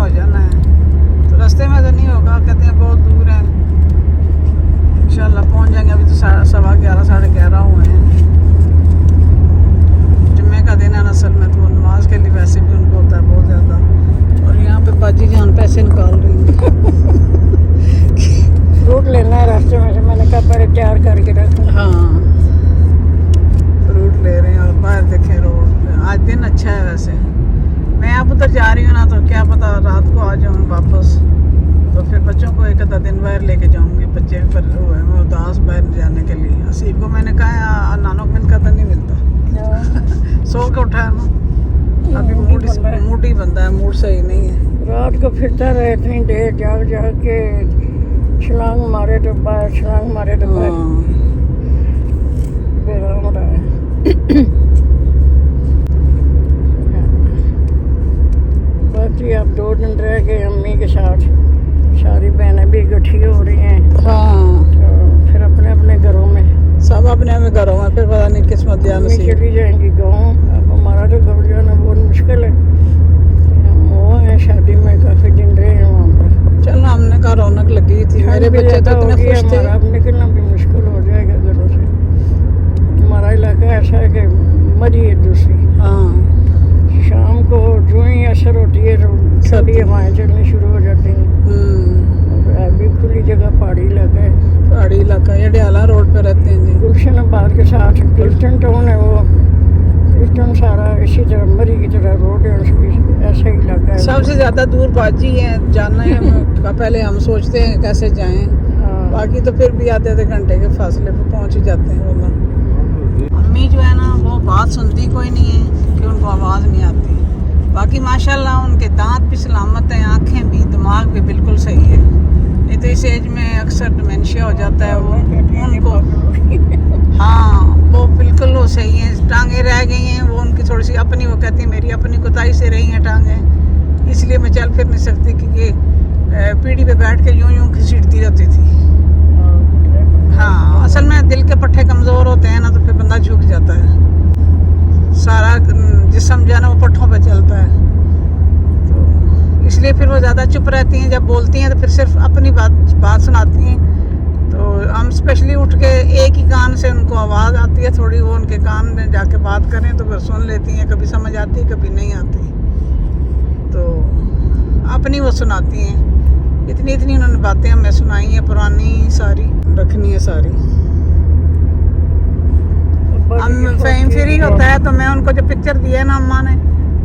हो जाना है, तो रास्ते में तो नहीं होगा, कहते हैं बहुत दूर है। इंशाल्लाह पहुंच जाएंगे। अभी तो 11:30 11:30 हुए हैं। जुम्मे का दिन है असल में, तो नमाज के लिए वैसे भी उनको होता है बहुत ज़्यादा। और यहाँ पे बाजी जान पैसे निकाल रही है। फ्रूट लेना है रास्ते में से, मैंने कहा पहले तैयार करके रखो। हाँ, फ्रूट ले रहे हैं और बाहर देखें रोड। आज दिन अच्छा है वैसे। मैं अब उधर जा रही हूँ ना, तो क्या पता रात को आ जाऊँ वापस, तो फिर बच्चों को एक आधा दिन बाहर लेके जाऊँगी। बच्चे फिर वो उदास बाहर जाने के लिए। हसीब को मैंने कहा नानो को मिलकर तो नहीं मिलता। सो के उठाया ना, अभी मूड ही बनता है, मूड सही नहीं है। रात को फिरता रहे इतनी देर, जाग जाग के छलांग मारे तो बाहर, छलांग मारे तो बाहर, बेराम हो रहा है। बाकी अब 2 दिन रह गए अम्मी के साथ, सारी बहनें भी इकट्ठी हो रही हैं। हाँ, तो फिर अपने अपने घरों में, सब अपने अपने घरों में, फिर पता नहीं किस्मत या अम्मी नसीब। चली जाएंगी गाँव। अब हमारा तो घर जाना बहुत मुश्किल है। वो है शादी में काफ़ी दिन रहे हैं वहाँ पर। चलो, हमने कहा रौनक लगी थी, मेरे बच्चे तो इतने खुश थे। हमारा अब निकलना भी मुश्किल हो जाएगा घरों से। हमारा इलाका ऐसा है कि मरी है दूसरी। हाँ, शाम को जो ही असर होती है तो ठंडी हवाएं चलनी शुरू हो जाती हैं। और अभी खुली जगह पहाड़ी इलाका है। पहाड़ी इलाका, ये डयाला रोड पे रहते हैं जी। गुलशन आबाद के साथ क्लिफ्टन टाउन है, वो क्लिफ्टन सारा इसी तरह मरी की तरह रोड है, उसकी ऐसा ही इलाका है। सबसे ज़्यादा दूर बाजी है, जाना है पहले हम सोचते हैं कैसे जाएं, हाँ। बाकी तो फिर भी आधे घंटे के फासले पे पहुंच ही जाते हैं। वरना अम्मी जो है ना, वो बात सुनती कोई नहीं है क्योंकि उनको आवाज़ नहीं आती। बाकी माशाल्लाह उनके दांत भी सलामत हैं, आँखें भी, दिमाग भी बिल्कुल सही है। नहीं तो इस एज में अक्सर डिमेंशिया हो जाता है वो उनको। हाँ, वो बिल्कुल वो सही है। टांगे रह गई हैं वो उनकी थोड़ी सी अपनी, वो कहती है मेरी अपनी कुताई से रही हैं टांगे, इसलिए मैं चल फिर नहीं सकती, क्योंकि पीढ़ी पे बैठ के यूं यूं घसीटती रहती थी। हाँ, असल में दिल के पट्टे कमज़ोर होते हैं ना, तो फिर बंदा झुक जाता है। सारा जिस्म जो है ना वो पट्टों पे चलता है, तो इसलिए फिर वो ज़्यादा चुप रहती हैं। जब बोलती हैं तो फिर सिर्फ अपनी बात सुनाती हैं। तो हम स्पेशली उठ के एक ही कान से उनको आवाज़ आती है थोड़ी, वो उनके कान में जाके बात करें तो फिर सुन लेती हैं। कभी समझ आती है, कभी नहीं आती, तो अपनी वो सुनाती हैं। इतनी उन्होंने बातें हमें सुनाई हैं, पुरानी सारी रखनी है सारी। हम फेम फ्री होता है तो मैं उनको जो पिक्चर दिया है ना अम्मा ने,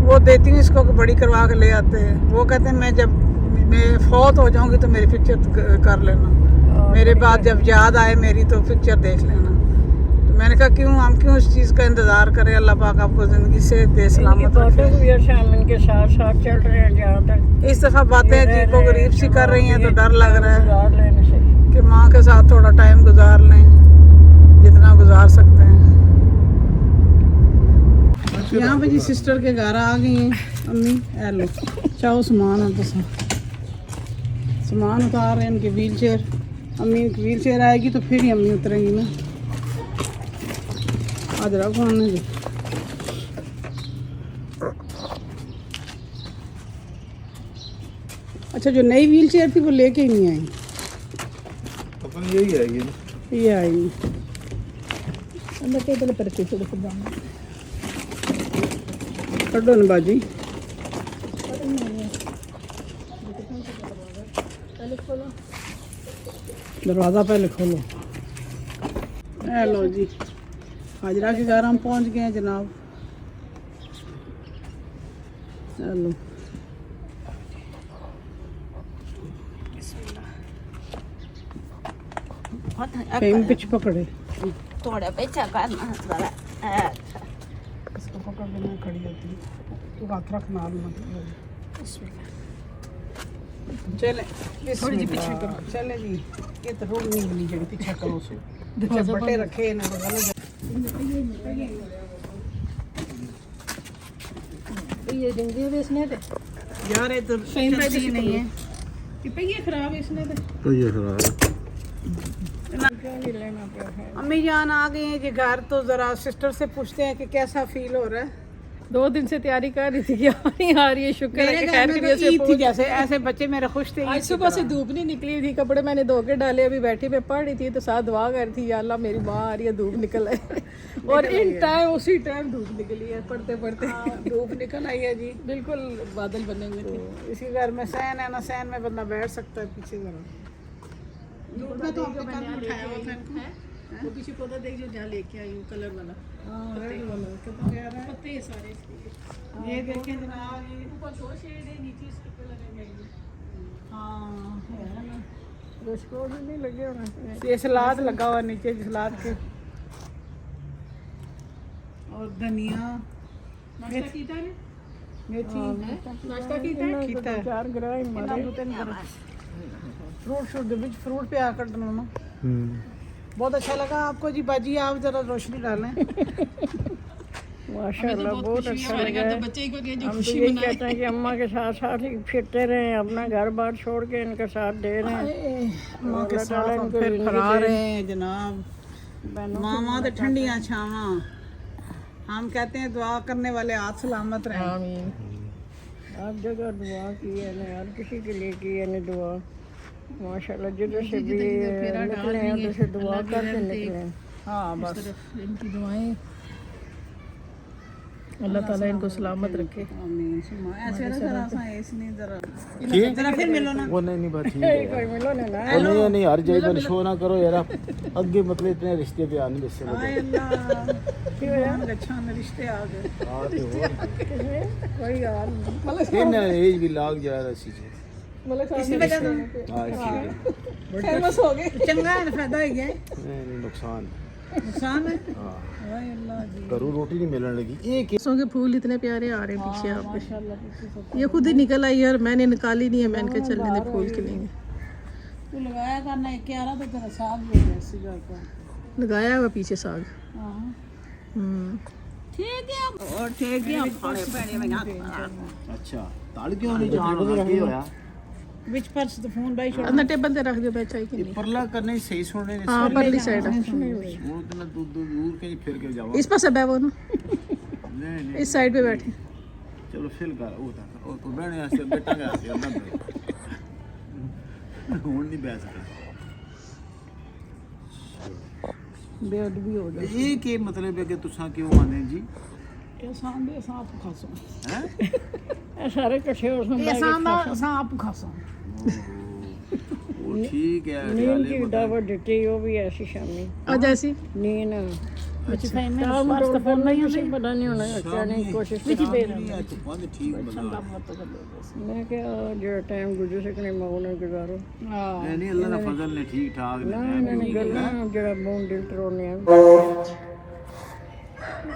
वो देती हूँ, इसको बड़ी करवा के ले आते हैं। वो कहते हैं मैं जब मैं फौत हो जाऊंगी तो मेरी पिक्चर कर लेना, मेरे बाद जब याद आए मेरी तो पिक्चर देख लेना। तो मैंने कहा क्यों, हम क्यों इस चीज़ का इंतज़ार करें। अल्लाह पाक आपको ज़िंदगी से दे सलामत रखे। इनके साथ साथ चल रहे हैं जहाँ तक। इस दफ़ा बातें अजीब व गरीब सी कर रही हैं, तो डर लग रहा है लेने से कि माँ के साथ थोड़ा टाइम गुजार लें, जितना गुजार सकते हैं। यहाँ पे जी सिस्टर के घर आ गई हैं अम्मी। हेलो, चाहो सामान है तो सामान उतार रहे हैं उनके व्हील चेयर। अम्मी की व्हील चेयर आएगी तो फिर ही अम्मी उतरेंगी ना। आज रखो आने जी। अच्छा, जो नई व्हील चेयर थी वो लेके ही नहीं आई। अपन यही आएगी ना, ये आएगी अंदर के पहले परचे थोड़े से दाम कड्डो न बाजी। दरवाज़ा पहले खोलो। हेलो जी, हाजरा के घर हम पहुंच गए हैं जनाब। हेलो, फेम पिच पकड़े, थोड़ा पीछा करना जरा। इसको पकड़ के मैं खड़ी होती हूँ, तू हाथ रख ना चले थोड़ी जी पीछे करो। चले जी, ये तो रोड नहीं मिली जड़ी पीछे करो सो बटे रखे ना गलत। ये जिंदगी बेचने थे यार, ये तो चलती ही नहीं है, ये पहिए खराब है इसने तो ये खराब अम्मी जान आ गई हैं जी घर। तो ज़रा सिस्टर से पूछते हैं कि कैसा फील हो रहा है। 2 दिन से तैयारी कर रही थी कि आ रही है, शुक्र है मेरे कि घर खैर में खैरियत तो से ईद थी, पहुंच। जैसे ऐसे बच्चे मेरे खुश थे। आज सुबह से धूप नहीं निकली थी, कपड़े मैंने धो के डाले, अभी बैठी मैं पढ़ रही थी तो साथ दुआ कर रही थी, या अल्लाह मेरी माँ आ रही है, धूप निकल आई। और इन टाइम उसी टाइम धूप निकली है, पढ़ते पढ़ते धूप निकल आई है जी। बिल्कुल बादल बने हुए थे। इसी घर में सहन है ना, सहन में बंदा बैठ सकता है पीछे जरा। धूप में तो हमने कल भी उठाया हुआ था इनको। वो पीछे पौधा देख जो जहाँ लेके आई हूँ, कलर वाला हाँ, रेड वाला कितना प्यारा है। पत्ते ये सारे इसके। ये देखें जनाब, ये ऊपर 2 शेड है, नीचे इसके कलर है। हाँ है ना। रसकों भी नहीं लगे होना। ये सलाद लगा हुआ नीचे, सलाद के और धनिया नाश्ता कीता है? मेथी नाश्ता कीता है? कीता है। 4 ग्राम मारे। फ्रूट शूट दे बीच फ्रूट पे आकर दोनों। बहुत अच्छा लगा आपको जी बाजी, आप जरा रोशनी डालें। माशाल्लाह बहुत अच्छा लगा है। हम तो यही कहते हैं कि अम्मा के साथ साथ ही फिरते रहें, अपना घर बार छोड़ के इनके साथ दे रहे हैं। माँ के साथ हम फिर फरा रहे हैं जनाब। मामा तो ठंडियाँ छावा, हम कहते हैं दुआ करने वाले हाथ सलामत रहें। आमीन। आप जगह दुआ की है ना यार, किसी के लिए की है ना दुआ। माशाल्लाह जिधर से भी निकले हैं उधर से दुआ करके निकले हैं। हाँ बस इनकी दुआएं अल्लाह ताला इनको सलामत रखे। आमीन। सुमा ऐसे ना जरा सा ऐसे नहीं जरा जरा फिर मिलो ना। वो नहीं बात ठीक है कोई मिलो ना ना। वो नहीं नहीं हर जगह पर शो ना करो यार, अगे मतलब इतने रिश्ते पे आने जैसे हाय अल्लाह, बहुत अच्छा ना रिश्ते आ गए। कोई यार मतलब इन एज भी लाग जा रहा चीज इसी वजह से हां इसलिए फेमस हो गए। चंगा है, फायदा ही है, नहीं नुकसान नुकसान है। हां हाय अल्लाह जी। करू रोटी नहीं मिलने लगी एक सरसों के फूल इतने प्यारे आ रहे हैं पीछे आपके। माशाल्लाह ये खुद ही निकल आई और मैंने निकाली नहीं है, मैंने कहा चलने दे फूल के लिए। तू लगाया करना एक क्यारा तो तेरा साग भी है इसी घर का। लगाया हुआ पीछे साग। हाँ ठीक है और ठीक है खाने पैने में यहाँ अच्छा ताल क्यों नहीं जान रहा होया विच पर्स तो फोन भाई छोड़। अंदर टेबल पे रख दियो मैं चाय के ये लिए। परला करने सही सुनने ने हाँ परली साइड है। वो तो दूर दूर के फिर के जाओ इस पास है वो ना, नहीं नहीं इस साइड पे बैठे। चलो फिर कर वो था ओ बहने ऐसे बेटा का ऐसे ना हुन नहीं बैठ सकते बेड भी हो जाए। ये के मतलब है कि तुसा क्यों आने जी ये सांबे सांप खासो हैं ये सारे इकट्ठे हो ये संभाल सांबा सांप खासो। वो ठीक है नींद की दावत देती वो भी ऐसी शामी आज ऐसी नींद अच्छा मैं काम तो फोन नहीं उसे पता नहीं होना क्या नहीं कोशिश नहीं है तो बंद ठीक बना मैं क्या जो टाइम गुजर सकने मैं उन्हें गुजारो। हां नहीं अल्लाह का फजल ने ठीक ठाक ना मैंने गल्ला जरा बोन दिल तरोने हैं।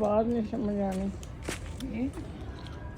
बात नहीं समझ आनी।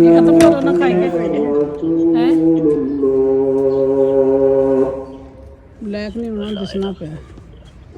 ये खत्म करो ना, खाएंगे कोई नहीं। ब्लैक नहीं होना दिसना पे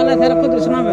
अल्लाह तेरा खुद दिसना पे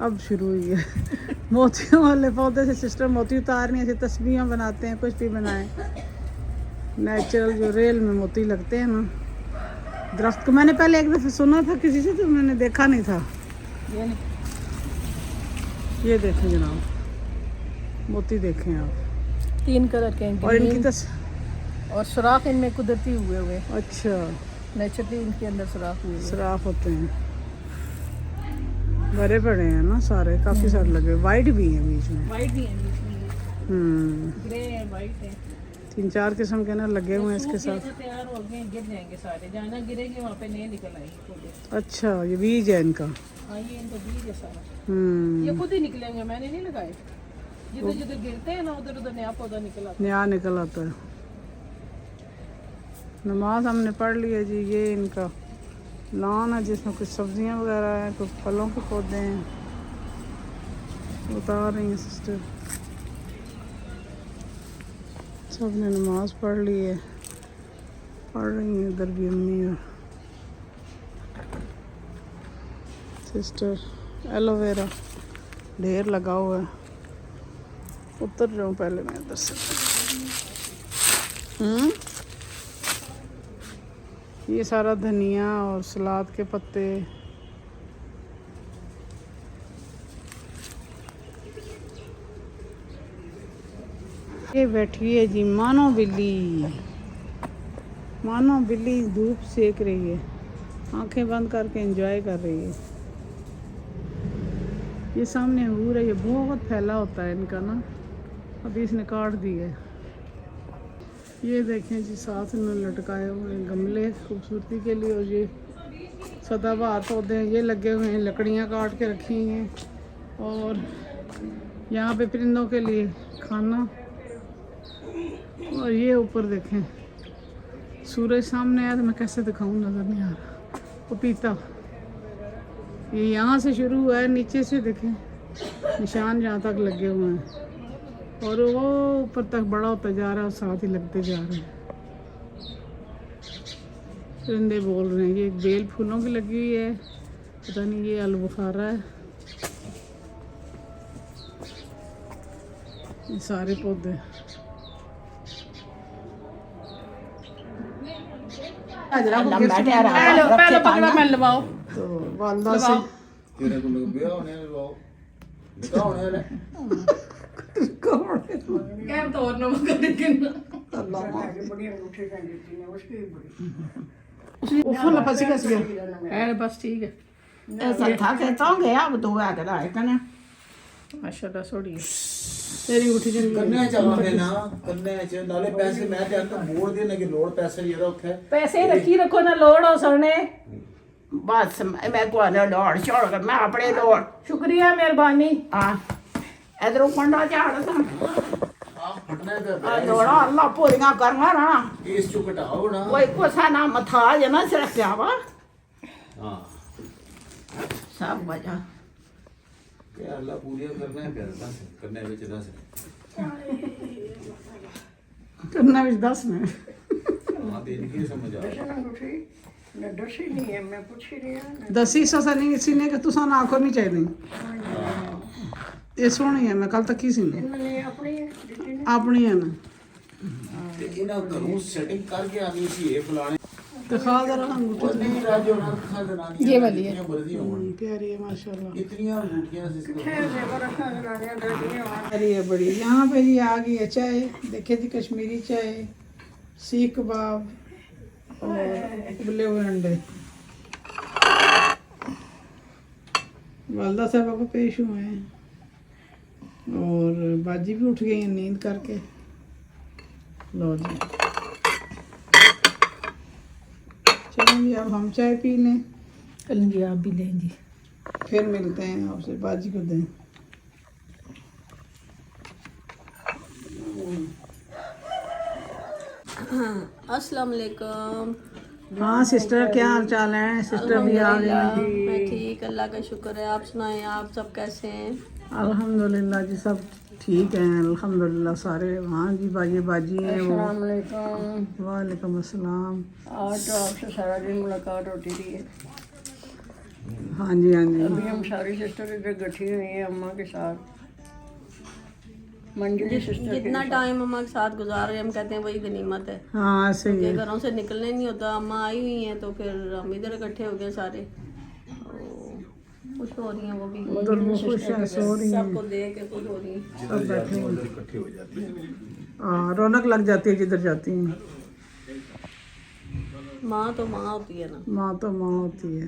अब शुरू हुई है। मोतियों वाले पौधे से सिस्टर मोती उतारनी है, ऐसे तस्बीहें बनाते हैं, कुछ भी बनाएं। नेचुरल जो रेल में मोती लगते हैं ना दरख्त को। मैंने पहले एक दफ़ा सुना था किसी से, तो मैंने देखा नहीं था। ये देखें जनाब, मोती देखें आप। 3 कलर के और इनकी और सुराख इनमें कुदरती हुए अच्छा नेचुरली इनके अंदर सुराख हुए सुराख होते हैं, बड़े बड़े हैं ना सारे, काफ़ी सारे लगे। वाइट भी हैं बीच में। वाइट भी है बीच में, ग्रे है वाइट है। 3-4 किस्म के ना लगे हुए हैं इसके साथ। तैयार हो गए, गिर जाएंगे सारे, जहाँ गिरेंगे वहाँ पे नए निकल आएंगे। अच्छा ये बीज है इनका। हाँ ये इनको बीज है सारा, हम्म, ये खुद ही निकलेंगे, मैंने नहीं लगाए। जिधर जिधर गिरते हैं ना उधर उधर नया पौधा निकल आता नया निकल आता है। नमाज हमने पढ़ ली है जी। ये इनका लॉन है जिसमें कुछ सब्जियां वगैरह हैं, कुछ फलों के पौधे हैं। उतार रही हैं सिस्टर। सब ने नमाज पढ़ ली है, पढ़ रही हैं इधर भी अम्मी और सिस्टर। एलोवेरा ढेर लगा हुआ है। उतर जाऊँ पहले मैं इधर से। ये सारा धनिया और सलाद के पत्ते। ये बैठी है जी मानो बिल्ली। मानो बिल्ली धूप सेक रही है, आंखें बंद करके एंजॉय कर रही है। ये सामने अंगूर है, ये बहुत फैला होता है इनका ना, अभी इसने काट दी है। ये देखें जी साथ में लटकाए हुए गमले खूबसूरती के लिए, और ये सदाबहार पौधे हैं, ये लगे हुए हैं, लकड़ियाँ काट के रखी हैं। और यहाँ पे परिंदों के लिए खाना। और ये ऊपर देखें सूरज सामने है तो मैं कैसे दिखाऊं, नज़र नहीं आ रहा। पपीता ये यहाँ से शुरू हुआ है, नीचे से देखें निशान जहाँ तक लगे हुए हैं, और वो ऊपर तक बड़ा होता जा रहा है और साथ ही लगते जा रहे हैं। परिंदे बोल रहे हैं। ये एक बेल फूलों की लगी हुई है, पता नहीं ये अलबुखारा है। ये सारे पौधे पहले पकड़ा मैं लवाओ तो वालदा से तेरे को लोग ब्याह होने लो निकाह होने वाला क्या तो और नमक करके ऊपर लपसी कैसे गया है बस ठीक है। ऐसा था के तो गया अब दो आ के लाए कने माशाल्लाह सोड़ी तेरी उठी जन करने चलाने ना करने च नाले पैसे मैं ते तो मोड़ देने की लोड़ पैसे ये रखे पैसे रखी रखो ना लोड़ हो सरने। बस मैं को ना लोड़ छोड़ कर मैं अपने लोड़ शुक्रिया मेहरबानी। हां इधरों पंडा झाड़ था आप फटने कर लोड़ा अल्लाह पूरियां करना ना इस चु घटाओ ना कोई कोसा ना मथा जना से रखया वा हां सब बजा के अल्लाह पूरी करना है फिर करने में चला से करना भी 10 में हां दिन की समझ आ दसी ससा नहीं सीने के तुसा ना आंखों नहीं चाहिए। ये सोहनी है, मैं कल तक की सी अपनी है ना ते इना घरों सेटिंग करके आ गई थी ये फलाने दिखा जरा अंगूठी नहीं राजो ना खा देना ये वाली है। मर्जी हो प्यारी है माशाल्लाह, इतनी अंगूठियां प्यारी है बड़ी। यहाँ पे जी आ गई है चाय, देखे जी कश्मीरी चाय, सीख कबाब और उबले हुए अंडे। वालदा साहबा को पेश हुए हैं और बाजी भी उठ गई है नींद करके। लो जी चलो जी अब हम चाय पी लें, कल जी आप भी लें जी। फिर मिलते हैं आपसे, बाजी को दें। अस्सलाम वालेकुम। हाँ सिस्टर क्या हाल चाल है? सिस्टर भी आ गई। मैं ठीक, अल्लाह का शुक्र है। आप सुनाएं, आप सब कैसे हैं? अल्हम्दुलिल्लाह जी सब ठीक हैं अल्हम्दुलिल्लाह सारे। हाँ जी बाजी बाजी हैं वो। वालेकुम अस्सलाम। आज तो आपसे सारा दिन मुलाकात होती रही है। हाँ जी हाँ जी। अभी हम सारी सिस्टर इधर इकट्ठी हुई हैं अम्मा के साथ, मंजली सिस्टर जितना टाइम अम्मा के साथ गुजार रहे हम कहते हैं वही गनीमत है। हाँ सही कि है। घरों से निकलने नहीं होता, अम्मा आई हुई हैं तो फिर हम इधर इकट्ठे हो गए सारे। खुश हो रही हैं वो भी, उधर वो खुश है, सो रही हैं, सबको देख के खुश हो रही हैं। सब बैठे हैं। इकट्ठे हो जाते हैं। हाँ रौनक लग जाती है जिधर जाती हैं। माँ तो माँ होती है ना। माँ तो माँ होती है।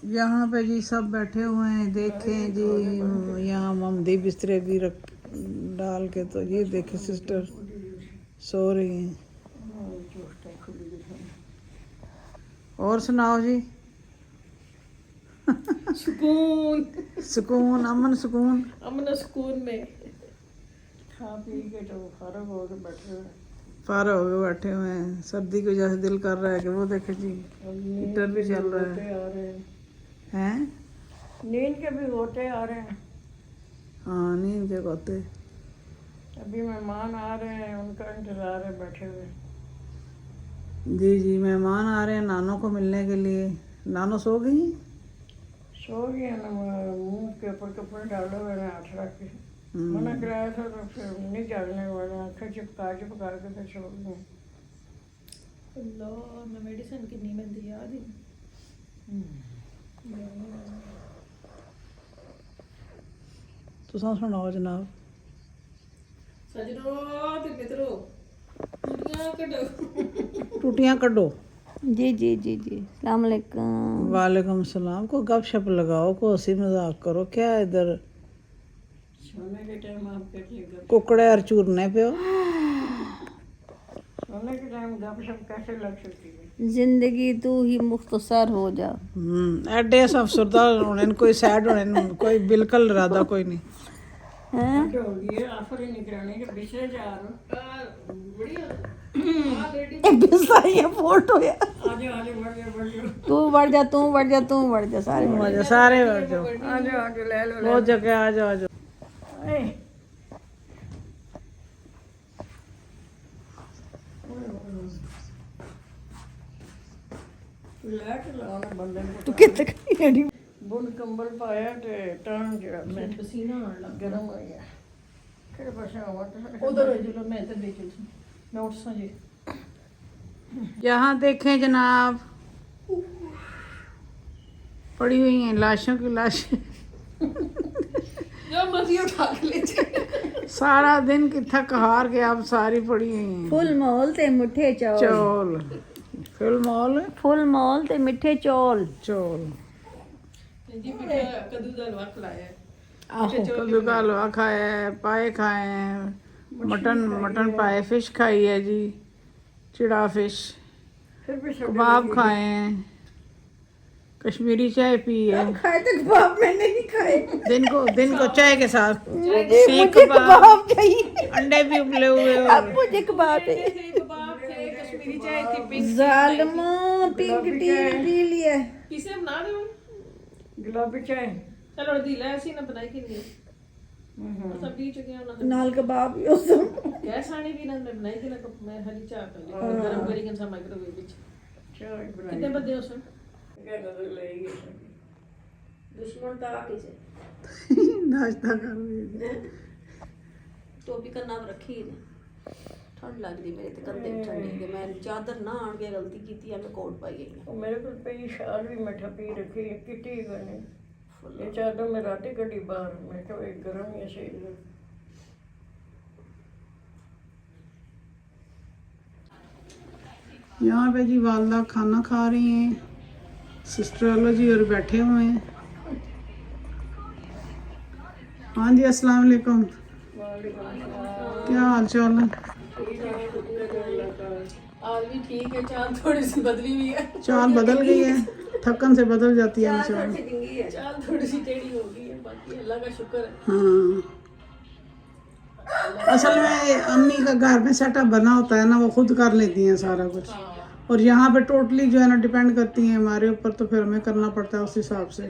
यहाँ पे जी सब बैठे हुए हैं, देखें जी यहाँ ममदी बिस्तरे भी रख डाल के, तो ये देखे सिस्टर सो रही हैं। और सुनाओ जी। सुकून सुकून अमन सुकून अमन सुकून में खा पी के तो फर्क हो के बैठे हुए। फारे हो गए बैठे हुए हैं। सर्दी को जैसे दिल कर रहा है कि वो देखे जी हीटर भी चल रहा है। आ रहे हैं, हैं नींद के भी होते आ रहे हैं। हाँ नींद के गोते। अभी मेहमान आ रहे हैं, उनका इंतजार है बैठे हुए। जी जी मेहमान आ रहे हैं नानों को मिलने के लिए। नानो सो गई? सो गया ना, मुंह के ऊपर कपड़े डाले हुए हैं, हाथ रख के मना कराया था तो फिर नहीं जागने वाले, आंखें चिपका चिपका के फिर सो गए। अल्लाह मैं मेडिसिन कितनी बंदी याद ही तुसां सुनाओ जनाब। सजनो ते मित्रो टूटियां कढो। टूटियां कड्डो। जी जी जी जी अस्सलाम वालेकुम। वालेकुम सलाम। को गपशप लगाओ, को हंसी मजाक करो। क्या इधर सोने के टाइम आप कैसे कुकड़े और चूरने पे हो? सोने के टाइम गपशप कैसे लग सकती है? जिंदगी तू ही मुख्तसर हो जा। एडे अफसरदा होने न, कोई सैड होने न, कोई बिल्कुल इरादा कोई नहीं। हैं हो गई है आफर ही निकलने के पीछे जा बिसाइया फोटो या आजे आजे बढ़ जाओ तू बढ़ जा तू बढ़ जा तू बढ़ जा सारे बढ़ मजा सारे बैठ जाओ। आजे आजे ले लो बहुत जगह आ जाओ आ जाओ। लाइट लाना बंदे को तू कितने खड़ी बुन कंबल पाया ते टांग जरा मैं पसीना आने लग गरम हो गया। किहड़े पासे आवां गया। उधर हो चलो मैं इधर देख चलूं। मैं उठ सा जी। यहाँ देखें जनाब, पड़ी हुई हैं लाशों की लाशें। जो मर्जी उठा के ले जा। सारा दिन की थक हार के अब सारी पड़ी हुई हैं। फुल मोल ते मिठे चौल चौल फुल मॉल फुल मोल ते मिठे चौल चौल। जी पिठा कद्दू दा हलवा खिलाया है। आहो कद्दू का हलवा खाया है, पाए खाए हैं, मटन पाए, फिश खाई है जी, चिड़ा फिश, फिर भी कबाब खाए हैं, कश्मीरी चाय पी है। खाए तो कबाब मैंने नहीं खाए। दिन को चाय के साथ मुझे सीख कबाब चाहिए। अंडे भी उबले हुए अब मुझे कबाब चाहिए। कबाब थे, कश्मीरी चाय थी, पिंक जालिमो पिंक टी पी लिया। किसे बना दे गुलाबी चाय चलो दी ले ऐसी ना बनाई के लिए सब पी चुके हैं ना। नाल कबाब भी उस गैस आनी भी ना मैं बनाई के ना मैं हरी चाय पहले गरम करी के माइक्रोवेव ਵਿੱਚ। चाय कितने बंदे हो सर? दुश्मन तो आके से नाश्ता कर रही है। टोपी का नाम रखी ने ठंड लगदी मेरे ते कंधे ठंडी ते मैं चादर ना आण के गलती कीती है मैं कोट पाई गई। और मेरे को पे शाल भी मैं ठपी रखी है किटी बने ये चादर में राती कटी बाहर मैं तो एक गरम ही से यहाँ पे जी वालदा खाना खा रही हैं, सिस्टर वाला जी और बैठे हुए हैं। हाँ जी अस्सलाम वालेकुम, क्या हाल चाल है? आज भी ठीक है, चाल थोड़ी सी बदली हुई है। चाल बदल गई है, थकन से बदल जाती है चाल। चाल थोड़ी सी टेढ़ी हो गई है, बाकी अल्लाह का शुक्र है। हाँ असल में अम्मी का घर में सेटअप बना होता है ना, वो खुद कर लेती हैं सारा कुछ, और यहाँ पे टोटली जो है ना डिपेंड करती हैं हमारे ऊपर, तो फिर हमें करना पड़ता है उस हिसाब से।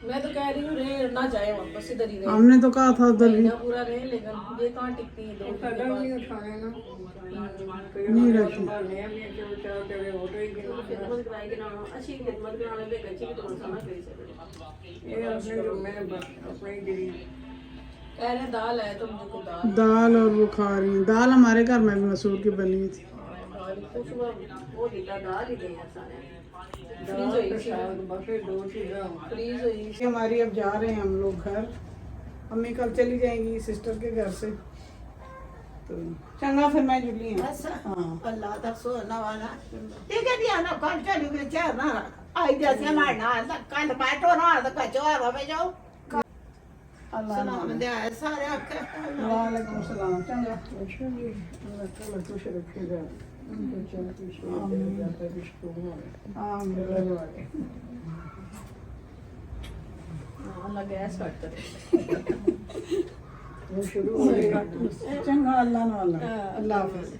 मैं तो कह रही हूँ रहे ना जाए वापस इधर ही रहे, हमने तो कहा था उधर भी महीना पूरा रहे, लेकिन ये कहाँ टिकती है 2 दिन के बाद। उठाने ना नहीं रहती। नया भी जो चार तेरे होते ही खिदमत कराई के ना अच्छी खिदमत कराने पे अच्छी भी तो समझ गई से ये अपने जो मैं बस अपनी गिरी कह रहे दाल है तो मुझे दाल दाल और वो खा रही हैं। दाल हमारे घर में भी मसूर की बनी हुई थी। कुछ वो दिला दाल ही दे सारे फ्रीज हुई थी, बस ये दो चीज़ें फ्रीज हुई ये हमारी अब जा रहे हैं हम लोग घर। अम्मी कल चली जाएंगी सिस्टर के घर से, तो चंगा फिर मैं जुली हूँ। हाँ अल्लाह दा सोना वाला ठीक है दिया ना कल चली गई चार ना आई जैसे मारना कल बैठो ना तो कचौर हो जाओ अल्लाह सलाम दे आए सारे आपके वालेकुम सलाम। चंगा अच्छा जी अल्लाह ताला खुश रखेगा बच्चों की सोच जाता रिश्तों में आमीन। अल्लाह गैस कट करे। शुरू हो गया चंगा अल्लाह ना अल्लाह हाफिज